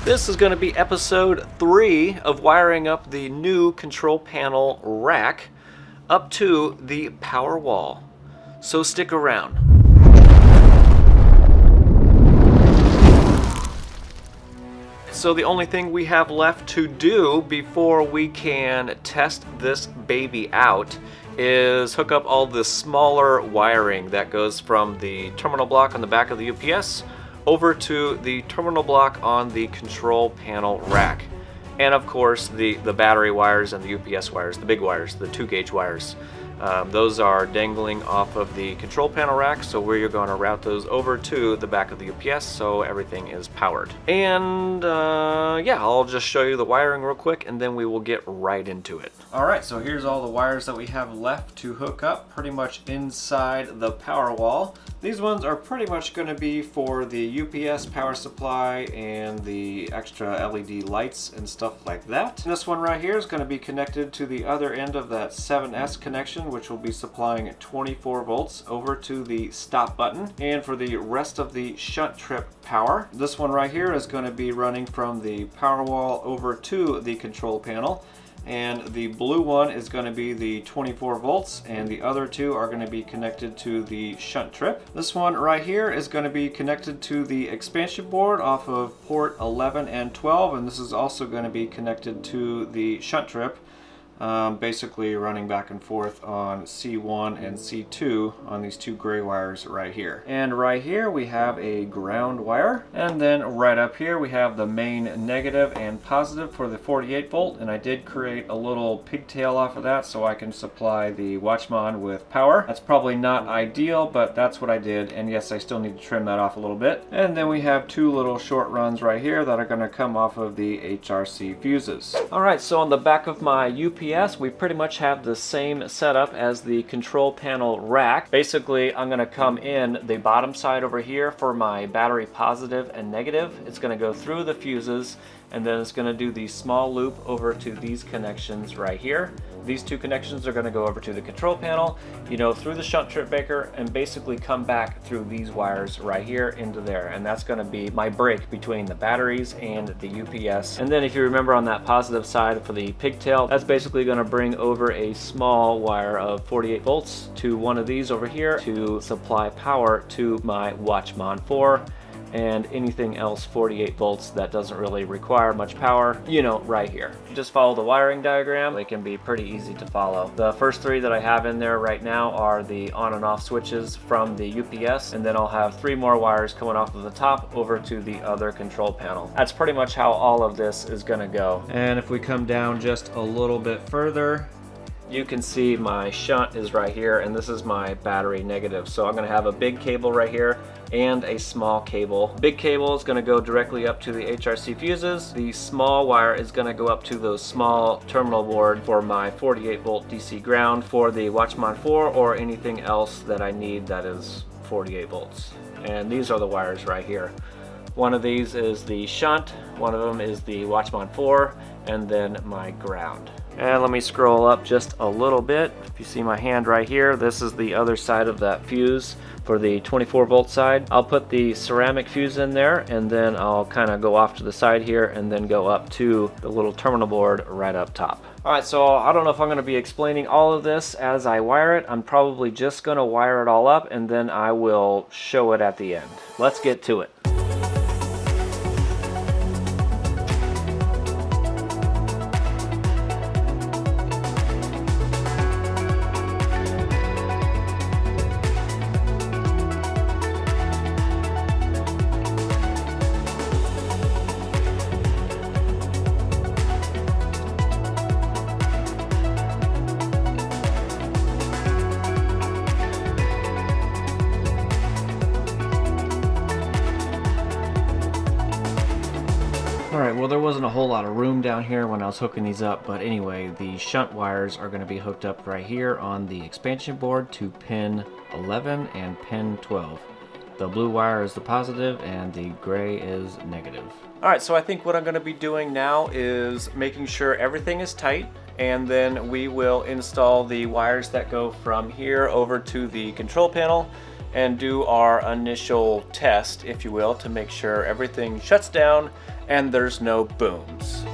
This is going to be episode 3 of wiring up the new control panel rack up to the Powerwall. So stick around. So the only thing we have left to do before we can test this baby out is hook up all the smaller wiring that goes from the terminal block on the back of the UPS over to the terminal block on the control panel rack. And of course the battery wires and the UPS wires, the big wires, the 2-gauge wires. Those are dangling off of the control panel rack, so we're going to route those over to the back of the UPS so everything is powered. And yeah, I'll just show you the wiring real quick and then we will get right into it. Alright, so here's all the wires that we have left to hook up pretty much inside the Powerwall. These ones are pretty much going to be for the UPS power supply and the extra LED lights and stuff like that. And this one right here is going to be connected to the other end of that 7S connection, which will be supplying 24 volts over to the stop button. And for the rest of the shunt trip power, this one right here is going to be running from the Powerwall over to the control panel. And the blue one is going to be the 24 volts, and the other two are going to be connected to the shunt trip. This one right here is going to be connected to the expansion board off of port 11 and 12, and this is also going to be connected to the shunt trip. Basically running back and forth on C1 and C2 on these two gray wires right here. And right here we have a ground wire, and then right up here we have the main negative and positive for the 48 volt, and I did create a little pigtail off of that so I can supply the Watchman with power. That's probably not ideal, but that's what I did, and yes, I still need to trim that off a little bit. And then we have two little short runs right here that are going to come off of the HRC fuses. Alright, so on the back of my UPS, we pretty much have the same setup as the control panel rack. Basically, I'm going to come in the bottom side over here for my battery positive and negative. It's going to go through the fuses, and then it's going to do the small loop over to these connections right here. These two connections are going to go over to the control panel, through the shunt trip breaker, and basically come back through these wires right here into there. And that's going to be my break between the batteries and the UPS. And then if you remember on that positive side for the pigtail, that's basically going to bring over a small wire of 48 volts to one of these over here to supply power to my Watchman 4. And anything else 48 volts that doesn't really require much power, right here. Just follow the wiring diagram. They can be pretty easy to follow. The first 3 that I have in there right now are the on and off switches from the UPS, and then I'll have 3 more wires coming off of the top over to the other control panel. That's pretty much how all of this is gonna go. And if we come down just a little bit further, you can see my shunt is right here, and this is my battery negative. So I'm going to have a big cable right here and a small cable. Big cable is going to go directly up to the HRC fuses. The small wire is going to go up to those small terminal board for my 48 volt DC ground for the Watchman 4 or anything else that I need that is 48 volts. And these are the wires right here. One of these is the shunt, one of them is the Watchman 4, and then my ground. And let me scroll up just a little bit. If you see my hand right here, this is the other side of that fuse for the 24 volt side. I'll put the ceramic fuse in there, and then I'll kind of go off to the side here and then go up to the little terminal board right up top. Alright, so I don't know if I'm going to be explaining all of this as I wire it. I'm probably just going to wire it all up and then I will show it at the end. Let's get to it. Alright, well there wasn't a whole lot of room down here when I was hooking these up, but anyway, the shunt wires are going to be hooked up right here on the expansion board to pin 11 and pin 12. The blue wire is the positive and the gray is negative. Alright, so I think what I'm going to be doing now is making sure everything is tight, and then we will install the wires that go from here over to the control panel and do our initial test, if you will, to make sure everything shuts down and there's no booms.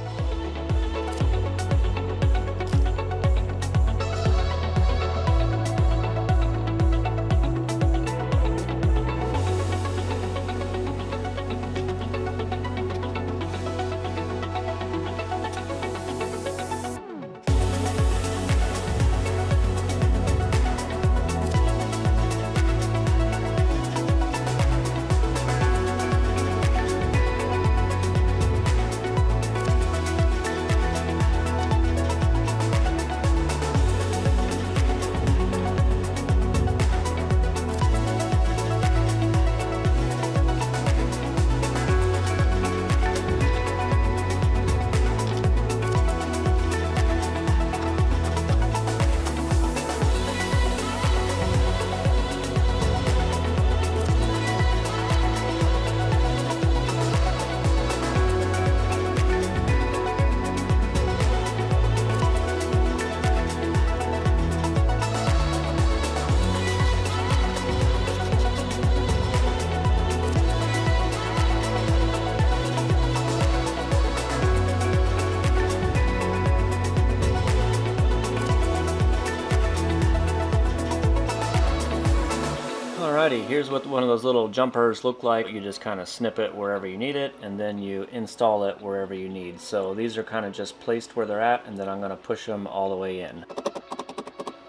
Alrighty, here's what one of those little jumpers look like. You just kind of snip it wherever you need it, and then you install it wherever you need. So these are kind of just placed where they're at, and then I'm going to push them all the way in.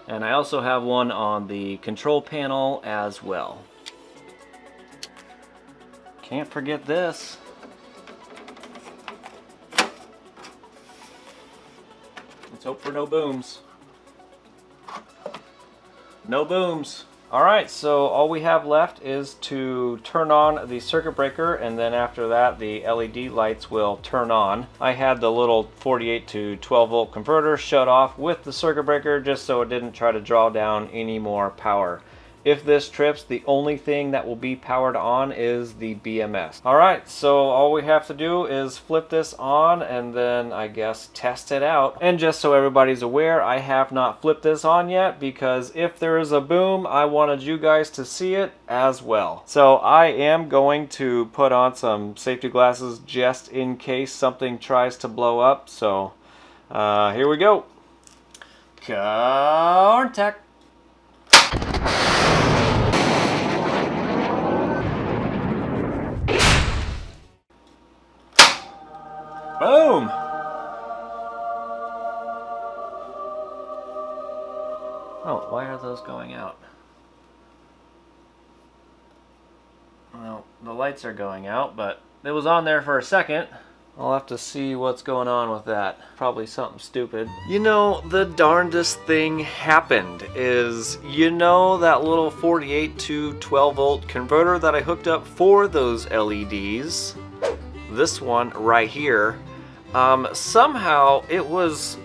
And I also have one on the control panel as well. Can't forget this. Let's hope for no booms. No booms. Alright, so all we have left is to turn on the circuit breaker, and then after that the LED lights will turn on. I had the little 48 to 12 volt converter shut off with the circuit breaker just so it didn't try to draw down any more power. If this trips, the only thing that will be powered on is the BMS. Alright, so all we have to do is flip this on and then I guess test it out. And just so everybody's aware, I have not flipped this on yet because if there is a boom, I wanted you guys to see it as well. So I am going to put on some safety glasses just in case something tries to blow up. So here we go. Contact. Boom! Oh, why are those going out? Well, the lights are going out, but it was on there for a second. I'll have to see what's going on with that. Probably something stupid. You know, the darndest thing happened is, you know that little 48 to 12 volt converter that I hooked up for those LEDs? This one right here, somehow it was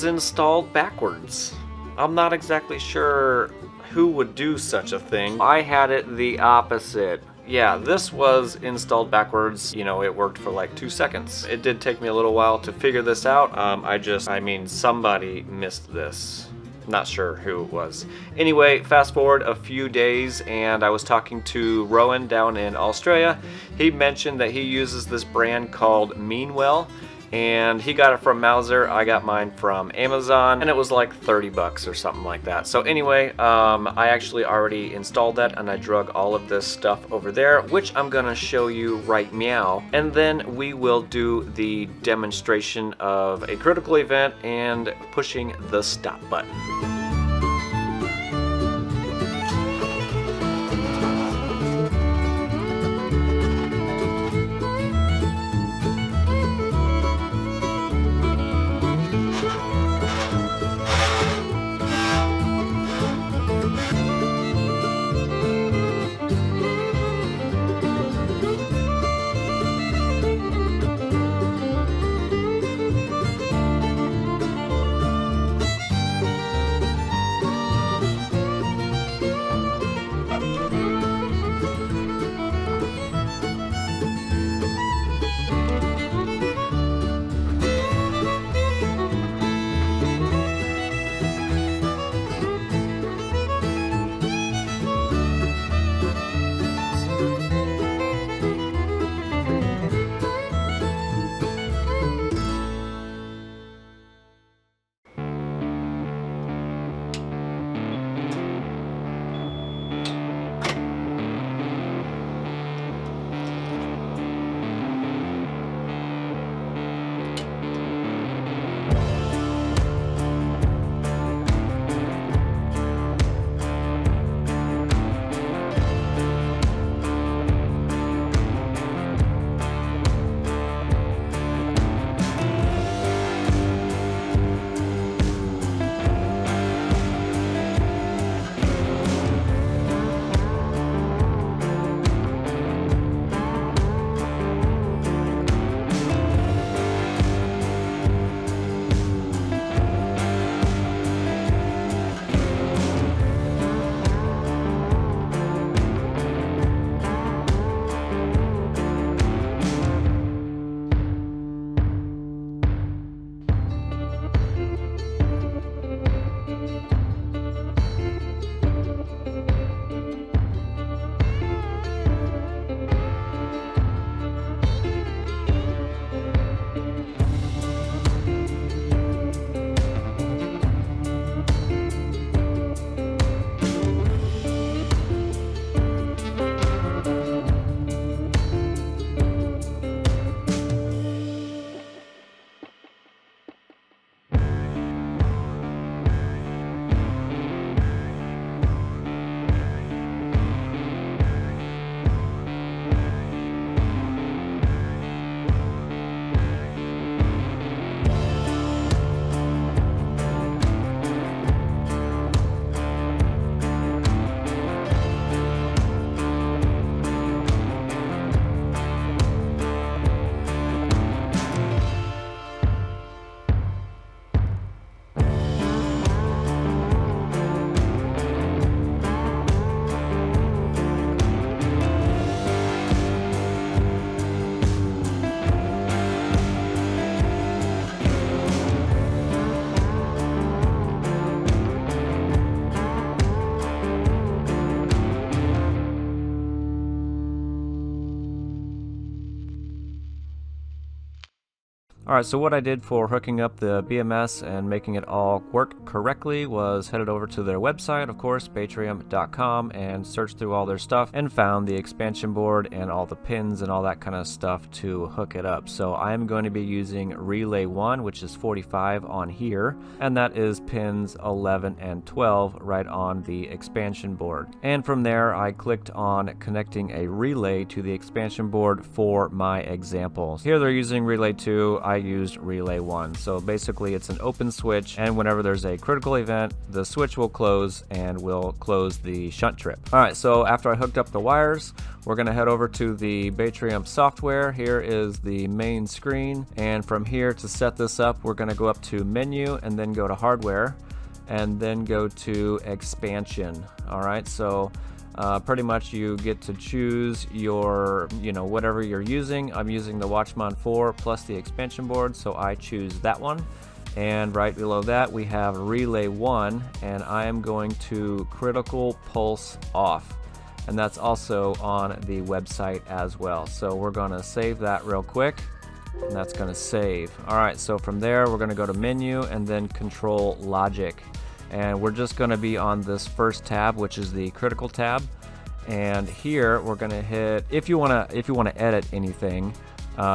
installed backwards. I'm not exactly sure who would do such a thing. I had it the opposite. Yeah, this was installed backwards. You know, it worked for like 2 seconds. It did take me a little while to figure this out. I mean, somebody missed this. Not sure who it was. Anyway, fast forward a few days and I was talking to Rowan down in Australia. He mentioned that he uses this brand called Meanwell and he got it from Mauser. I got mine from Amazon and it was like 30 bucks or something like that. So anyway, I actually already installed that and I drug all of this stuff over there, which I'm gonna show you right meow. And then we will do the demonstration of a critical event and pushing the stop button. Alright, so what I did for hooking up the BMS and making it all work correctly was headed over to their website, of course, Patron.com, and searched through all their stuff and found the expansion board and all the pins and all that kind of stuff to hook it up. So I'm going to be using relay 1, which is 45 on here, and that is pins 11 and 12 right on the expansion board. And from there I clicked on connecting a relay to the expansion board for my examples. Here they're using relay 2, I used relay 1. So basically it's an open switch, and whenever there's a critical event, the switch will close and will close the shunt trip. Alright, so after I hooked up the wires, we're going to head over to the Patron software. Here is the main screen, and from here to set this up, we're going to go up to menu and then go to hardware and then go to expansion. Alright, so pretty much you get to choose your, whatever you're using. I'm using the Watchman 4 plus the expansion board, so I choose that one. And right below that we have relay 1, and I am going to critical pulse off, and that's also on the website as well. So we're going to save that real quick, and that's going to save. Alright, so from there we're going to go to menu and then control logic, and we're just going to be on this first tab, which is the critical tab. And here we're going to hit, if you want to edit anything,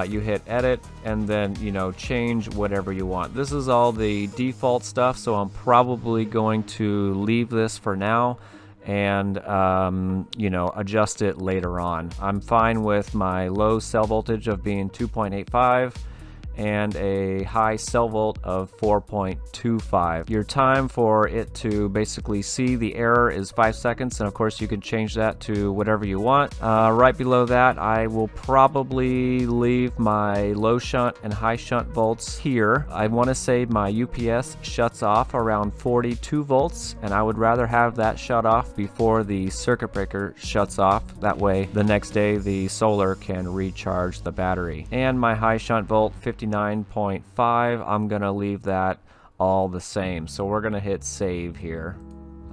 you hit edit and then change whatever you want. This is all the default stuff, so I'm probably going to leave this for now and adjust it later on. I'm fine with my low cell voltage of being 2.85 and a high cell volt of 4.25. Your time for it to basically see the error is 5 seconds, and of course you can change that to whatever you want. Right below that, I will probably leave my low shunt and high shunt volts here. I want to say my UPS shuts off around 42 volts, and I would rather have that shut off before the circuit breaker shuts off. That way the next day the solar can recharge the battery. And my high shunt volt, 59.5, I'm gonna leave that all the same. So we're gonna hit save here.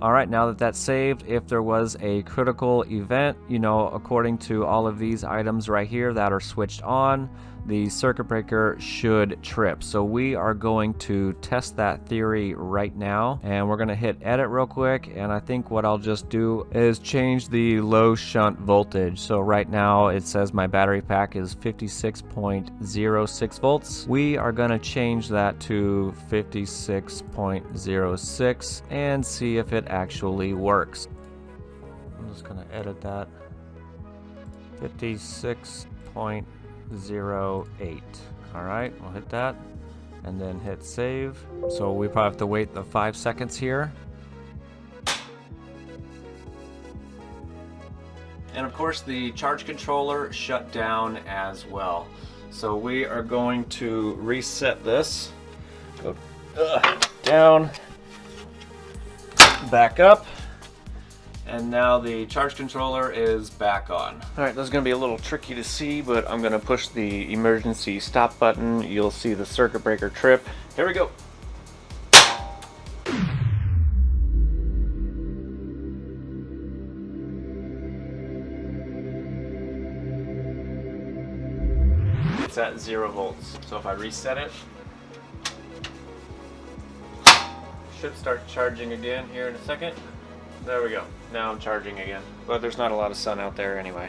Alright, now that that's saved, if there was a critical event, according to all of these items right here that are switched on, the circuit breaker should trip. So we are going to test that theory right now, and we're going to hit edit real quick, and I think what I'll just do is change the low shunt voltage. So right now it says my battery pack is 56.06 volts. We are going to change that to 56.06 and see if it actually works. I'm just going to edit that. 56.08. Alright, we'll hit that and then hit save. So we probably have to wait the 5 seconds here. And of course the charge controller shut down as well. So we are going to reset this. Go down, back up. And now the charge controller is back on. Alright, this is going to be a little tricky to see, but I'm going to push the emergency stop button. You'll see the circuit breaker trip. Here we go. It's at 0 volts. So if I reset it, should start charging again here in a second. There we go. Now I'm charging again. But there's not a lot of sun out there anyway.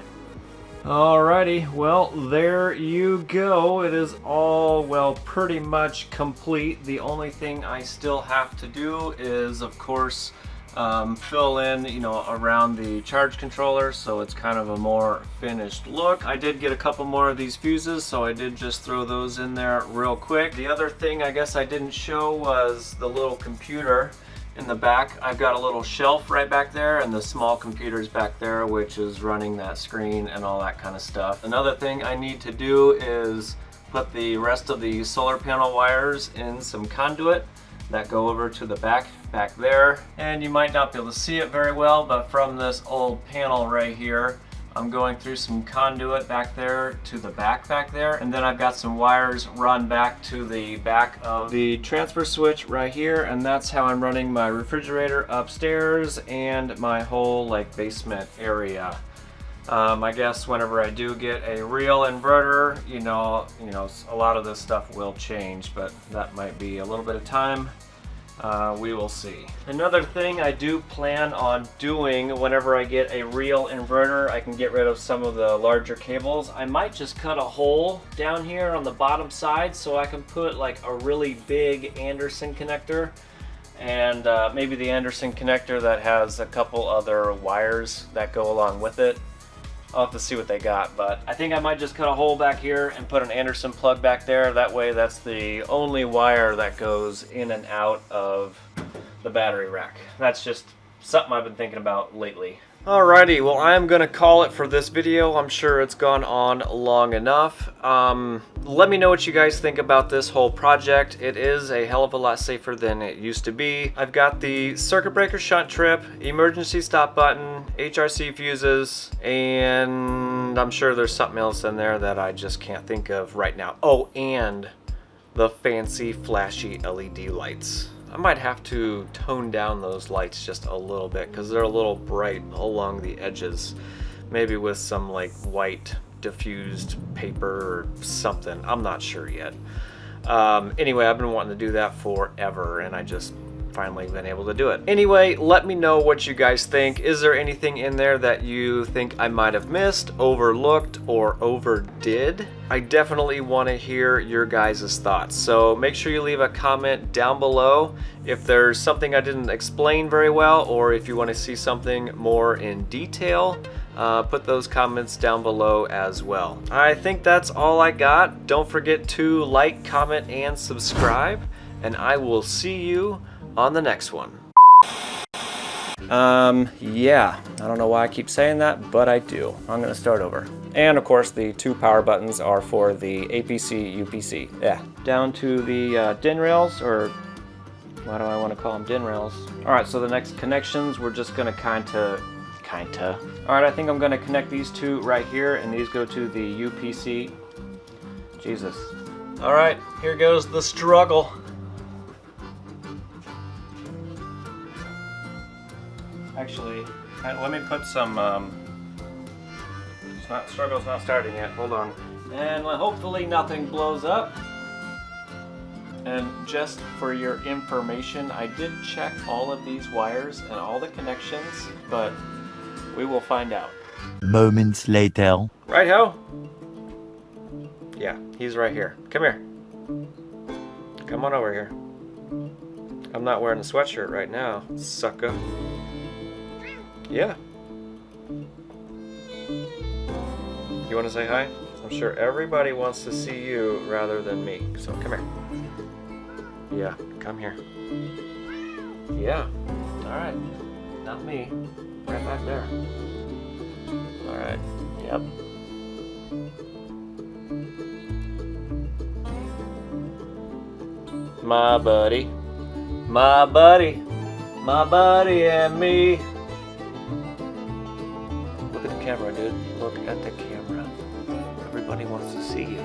Alrighty, well, there you go. It is all, well, pretty much complete. The only thing I still have to do is, of course, fill in, around the charge controller so it's kind of a more finished look. I did get a couple more of these fuses, so I did just throw those in there real quick. The other thing I guess I didn't show was the little computer in the back. I've got a little shelf right back there, and the small computer's back there, which is running that screen and all that kind of stuff. Another thing I need to do is put the rest of the solar panel wires in some conduit that go over to the back there. And you might not be able to see it very well, but from this old panel right here, I'm going through some conduit back there to the back there, and then I've got some wires run back to the back of the transfer switch right here, and that's how I'm running my refrigerator upstairs and my whole basement area. I guess whenever I do get a real inverter, you know, a lot of this stuff will change, but that might be a little bit of time. We will see. Another thing I do plan on doing whenever I get a real inverter, I can get rid of some of the larger cables. I might just cut a hole down here on the bottom side so I can put like a really big Anderson connector, and maybe the Anderson connector that has a couple other wires that go along with it. I'll have to see what they got, but I think I might just cut a hole back here and put an Anderson plug back there. That way that's the only wire that goes in and out of the battery rack. That's just something I've been thinking about lately. Alrighty, well, I'm gonna call it for this video. I'm sure it's gone on long enough. Let me know what you guys think about this whole project. It is a hell of a lot safer than it used to be. I've got the circuit breaker shunt trip, emergency stop button, HRC fuses, and I'm sure there's something else in there that I just can't think of right now. Oh, and the fancy flashy LED lights. I might have to tone down those lights just a little bit because they're a little bright along the edges. Maybe with some like white diffused paper or something. I'm not sure yet. Anyway, I've been wanting to do that forever and I just finally been able to do it. Anyway, let me know what you guys think. Is there anything in there that you think I might have missed, overlooked, or overdid? I definitely want to hear your guys' thoughts. So make sure you leave a comment down below if there's something I didn't explain very well, or if you want to see something more in detail. Put those comments down below as well. I think that's all I got. Don't forget to like, comment, and subscribe, and I will see you on the next one. Yeah, I don't know why I keep saying that, but I do. I'm gonna start over. And of course, the 2 power buttons are for the APC, UPC. Yeah, down to the DIN rails, or why do I want to call them DIN rails? All right, so the next connections, we're just gonna kinda. All right, I think I'm gonna connect these 2 right here, and these go to the UPC. Jesus. All right, here goes the struggle. Actually, let me put some, struggle's not starting yet, hold on. And hopefully nothing blows up. And just for your information, I did check all of these wires and all the connections, but we will find out. Moments later. Right, Ho? Yeah, he's right here. Come here. Come on over here. I'm not wearing a sweatshirt right now, sucker. Yeah. You want to say hi? I'm sure everybody wants to see you rather than me. So come here. Yeah, come here. Yeah. All right. Not me. Right back there. All right. Yep. My buddy. My buddy. My buddy and me. Look at the camera, dude. Look at the camera. Everybody wants to see you.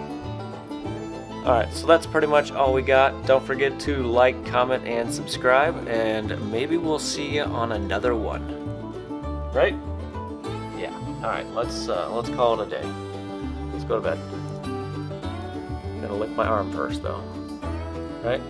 Alright, so that's pretty much all we got. Don't forget to like, comment, and subscribe, and maybe we'll see you on another one. Right? Yeah. Alright, let's call it a day. Let's go to bed. I'm gonna lick my arm first, though. Right?